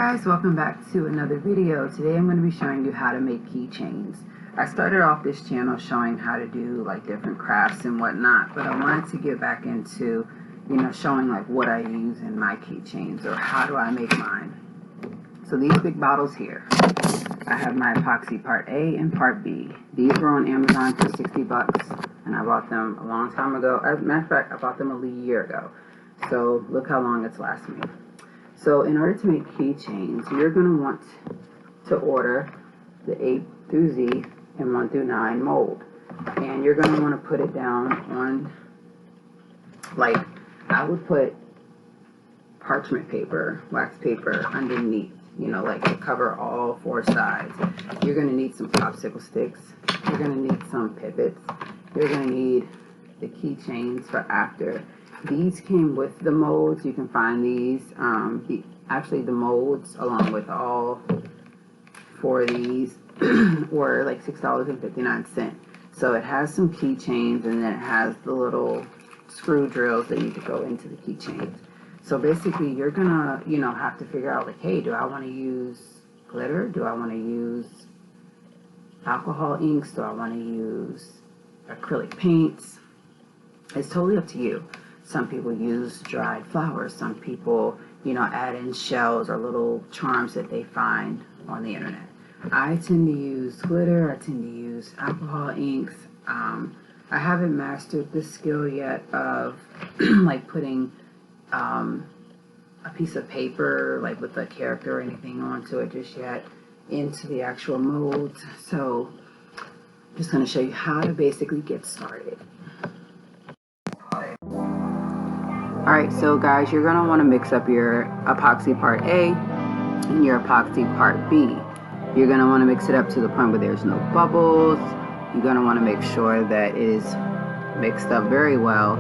guys, welcome back to another video. Today I'm going to be showing you how to make keychains. I started off this channel showing how to do like different crafts and whatnot, but I wanted to get back into, showing like what I use in my keychains or how do I make mine. So these big bottles here, I have my epoxy part A and part B. These were on Amazon for 60 bucks and I bought them a long time ago. As a matter of fact, I bought them a year ago. So look how long it's lasted me. So in order to make keychains, you're going to want to order the A through Z and 1 through 9 mold. And you're going to want to put it down on, like, I would put parchment paper, wax paper underneath, like to cover all 4 sides. You're going to need some popsicle sticks. You're going to need some pivots. You're going to need the keychains for after. These came with the molds. You can find these, actually the molds along with all 4 of these were like $6.59. So it has some keychains and then it has the little screw drills that need to go into the keychains. So basically you're gonna, have to figure out like, hey, do I want to use glitter? Do I want to use alcohol inks? Do I want to use acrylic paints? It's totally up to you. Some people use dried flowers. Some people, add in shells or little charms that they find on the internet. I tend to use glitter. I tend to use alcohol inks. I haven't mastered the skill yet of like putting a piece of paper, like with a character or anything onto it just yet, into the actual molds. So I'm just going to show you how to basically get started. Alright, so guys, you're going to want to mix up your epoxy part A and your epoxy part B. You're going to want to mix it up to the point where there's no bubbles. You're going to want to make sure that it is mixed up very well.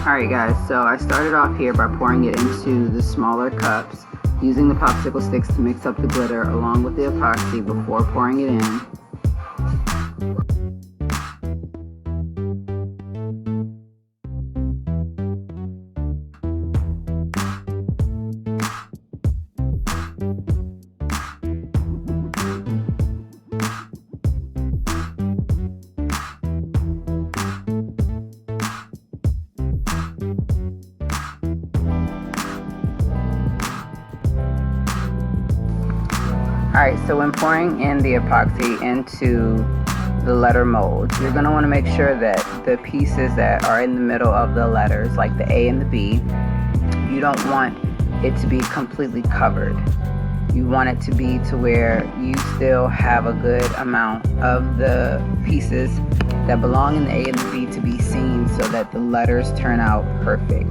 Alright guys, so I started off here by pouring it into the smaller cups, using the popsicle sticks to mix up the glitter along with the epoxy before pouring it in. Alright, so when pouring in the epoxy into the letter mold, you're going to want to make sure that the pieces that are in the middle of the letters, like the A and the B, you don't want it to be completely covered. You want it to be to where you still have a good amount of the pieces that belong in the A and the B to be seen so that the letters turn out perfect.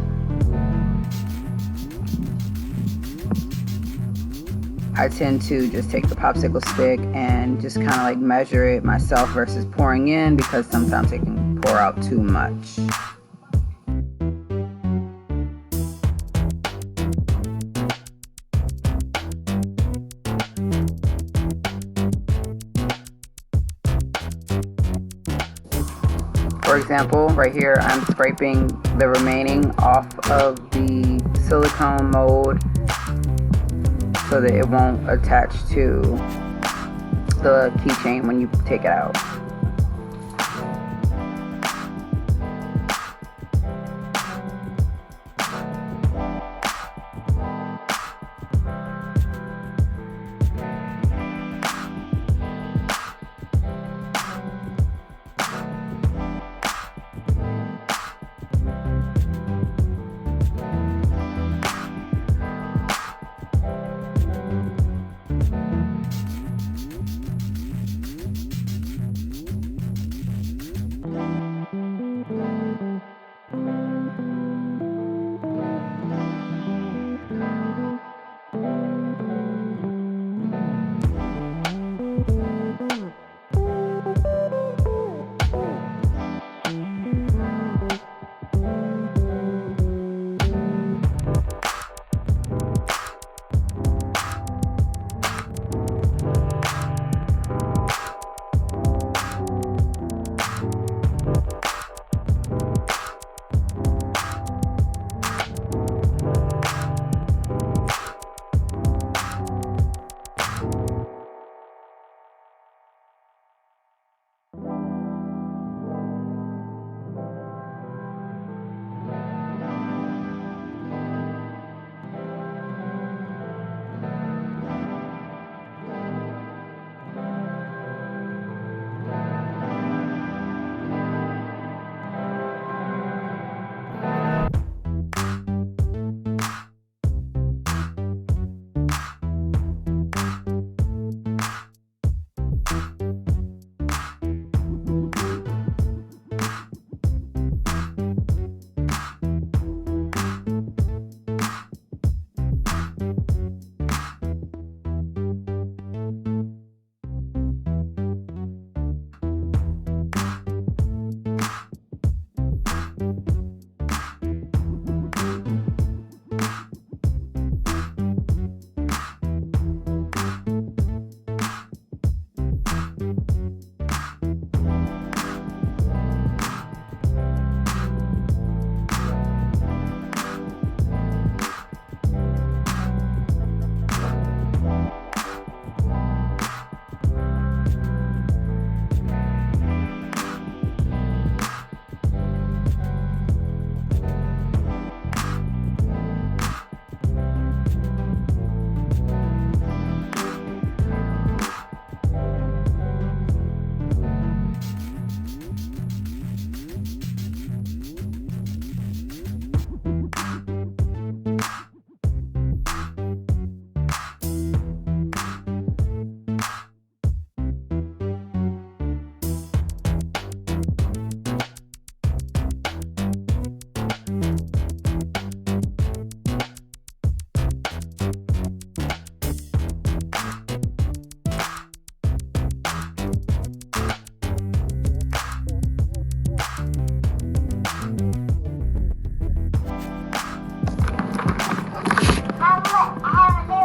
I tend to just take the popsicle stick and just kind of like measure it myself versus pouring in, because sometimes it can pour out too much. For example, right here I'm scraping the remaining off of the silicone mold so that it won't attach to the keychain when you take it out.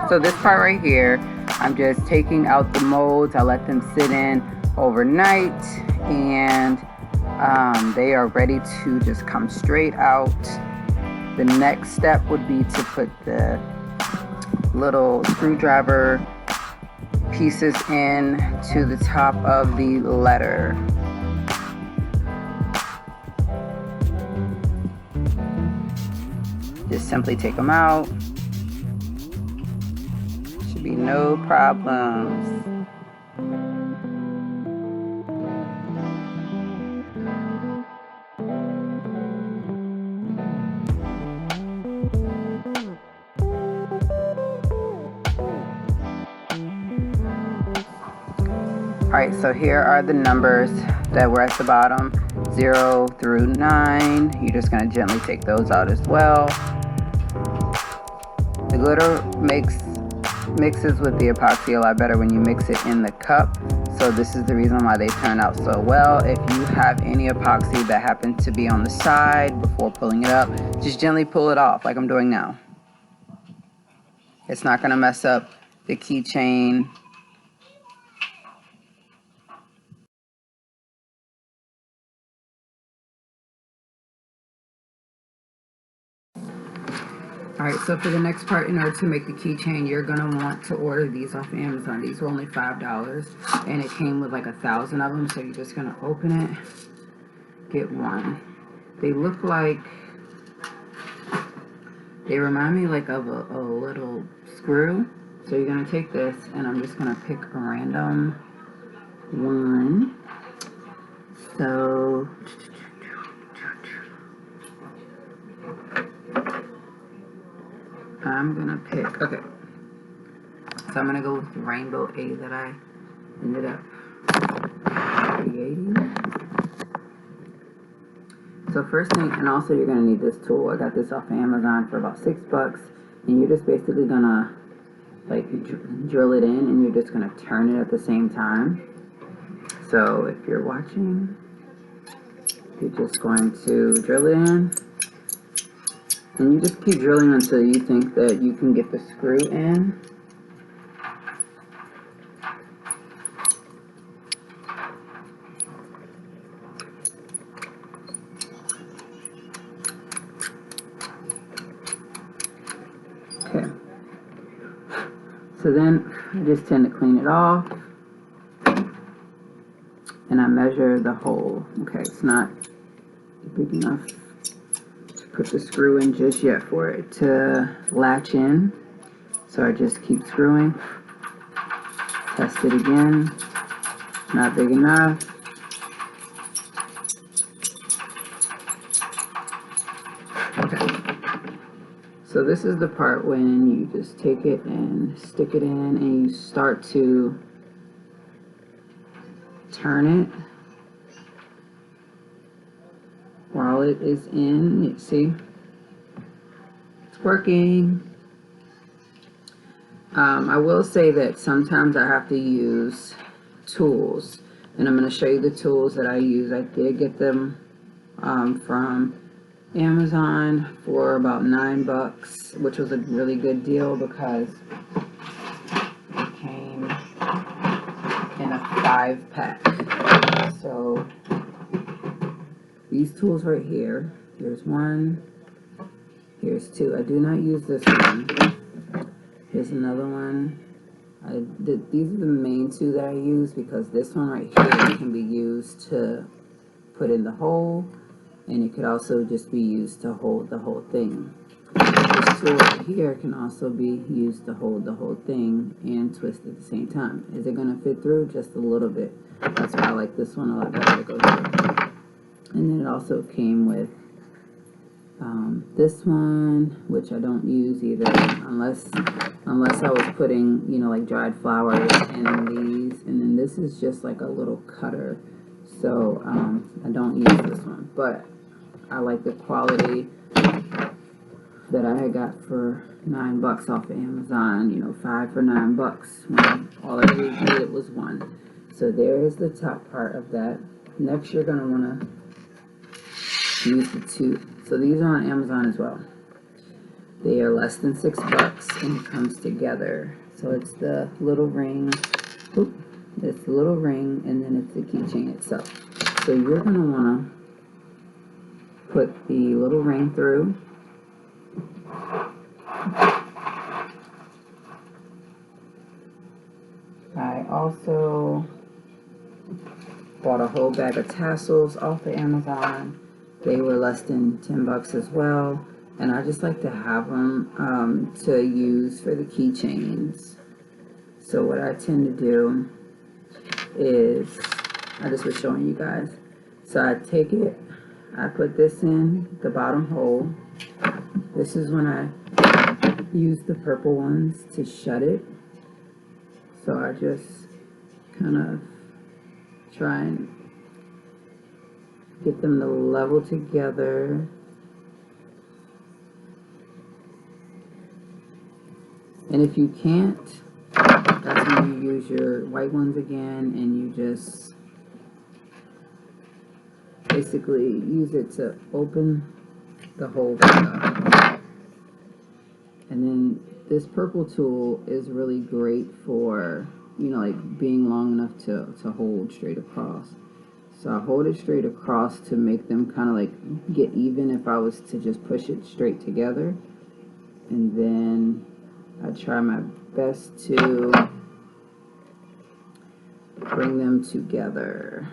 So this part right here, I'm just taking out the molds. I let them sit in overnight, and they are ready to just come straight out. The next step would be to put the little screwdriver pieces in to the top of the letter. Just simply take them out. Should be no problems. Alright, so here are the numbers that were at the bottom, 0 through 9. You're just going to gently take those out as well. The glitter mixes with the epoxy a lot better when you mix it in the cup. So this is the reason why they turn out so well. If you have any epoxy that happens to be on the side before pulling it up, just gently pull it off like I'm doing now. It's not going to mess up the keychain. Alright, so for the next part, in order to make the keychain, you're going to want to order these off Amazon. These were only $5, and it came with like 1,000 of them, so you're just going to open it, get one. They look like, they remind me like of a little screw. So you're going to take this, and I'm just going to pick a random one. So I'm gonna pick, okay, so I'm gonna go with the rainbow A that I ended up creating. So first thing, and also you're gonna need this tool. I got this off Amazon for about $6, and you're just basically gonna like drill it in, and you're just gonna turn it at the same time. So if you're watching, you're just going to drill it in. And you just keep drilling until you think that you can get the screw in. Okay. So then I just tend to clean it off. And I measure the hole. Okay, it's not big enough put the screw in just yet for it to latch in. So I just keep screwing. Test it again. Not big enough. Okay. So this is the part when you just take it and stick it in, and you start to turn it while it is in. You see, it's working. I will say that sometimes I have to use tools, and I'm going to show you the tools that I use. I did get them from Amazon for about $9, which was a really good deal because it came in a 5-pack. So these tools right here, here's one, here's two. I do not use this one. Here's another one. These are the main two that I use because this one right here can be used to put in the hole, and it could also just be used to hold the whole thing. This tool right here can also be used to hold the whole thing and twist at the same time. Is it going to fit through? Just a little bit. That's why I like this one a lot better to go through. And then it also came with this one, which I don't use either unless I was putting, you know, like dried flowers in these. And then this is just like a little cutter, so I don't use this one, but I like the quality that I had got for $9 off of Amazon. You know, 5 for $9 when all I really needed was one. So there is the top part of that. Next, you're gonna want to use the two. So these are on Amazon as well. They are less than $6 and it comes together. So it's the little ring, it's the little ring, and then it's the keychain itself. So you're going to want to put the little ring through. I also bought a whole bag of tassels off of Amazon. They were less than $10 as well. And I just like to have them to use for the keychains. So what I tend to do is, I just was showing you guys. So I take it, I put this in the bottom hole. This is when I use the purple ones to shut it. So I just kind of try and get them to level together. And if you can't, that's when you use your white ones again and you just basically use it to open the hole back up. And then this purple tool is really great for, you know, like being long enough to hold straight across. So I hold it straight across to make them kind of like get even if I was to just push it straight together. And then I try my best to bring them together.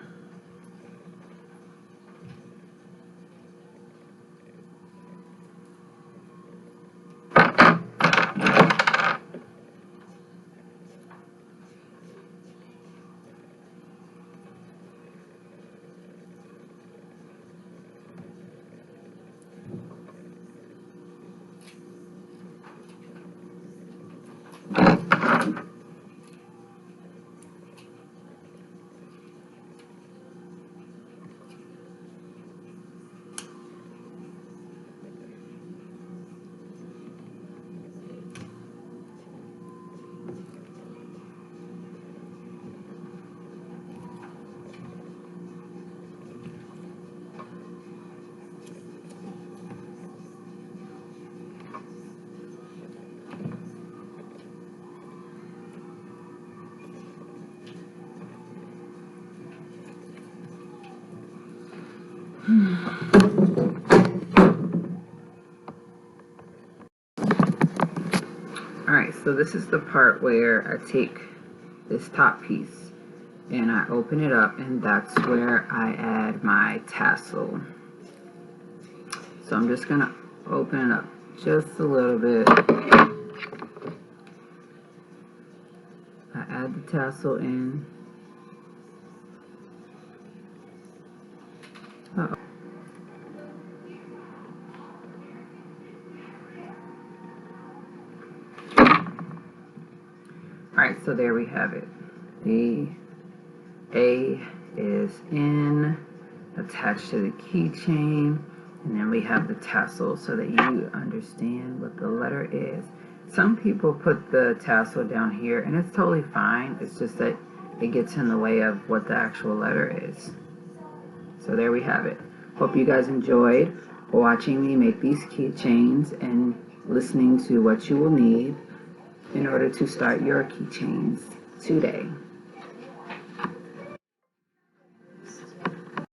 Alright, so this is the part where I take this top piece and I open it up, and that's where I add my tassel. So I'm just going to open it up just a little bit. I add the tassel in. Uh-oh. Alright, so there we have it. The A is in, attached to the keychain, and then we have the tassel so that you understand what the letter is. Some people put the tassel down here, and it's totally fine. It's just that it gets in the way of what the actual letter is. So there we have it. Hope you guys enjoyed watching me make these keychains and listening to what you will need in order to start your keychains today.